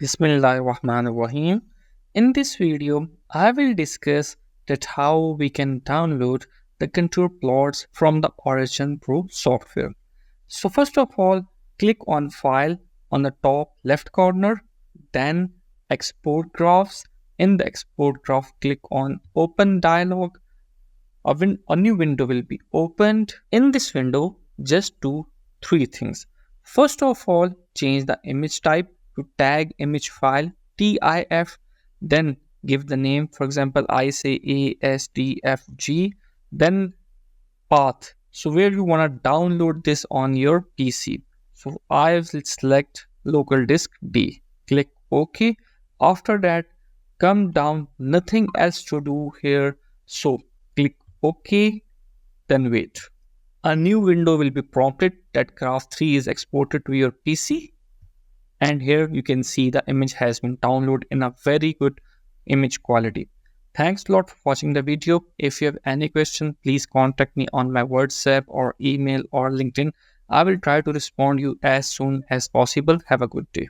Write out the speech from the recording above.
Bismillahirrahmanirrahim. In this video, I will discuss that how we can download the contour plots from the Origin Pro software. So first of all, click on File on the top left corner, then Export Graphs. In the Export Graph, click on Open Dialog. A new window will be opened. In this window, just do three things. First of all, change the image type to tag image file TIF. Then give the name, for example, I say ASDFG. Then path. So where you want to download this on your PC. So I will select local disk D. Click OK. After that, come down. Nothing else to do here. So click OK, then wait. A new window will be prompted that Graph 3 is exported to your PC. And here you can see the image has been downloaded in a very good image quality. Thanks a lot for watching the video. If you have any question, please contact me on my WhatsApp or email or LinkedIn. I will try to respond you as soon as possible. Have a good day.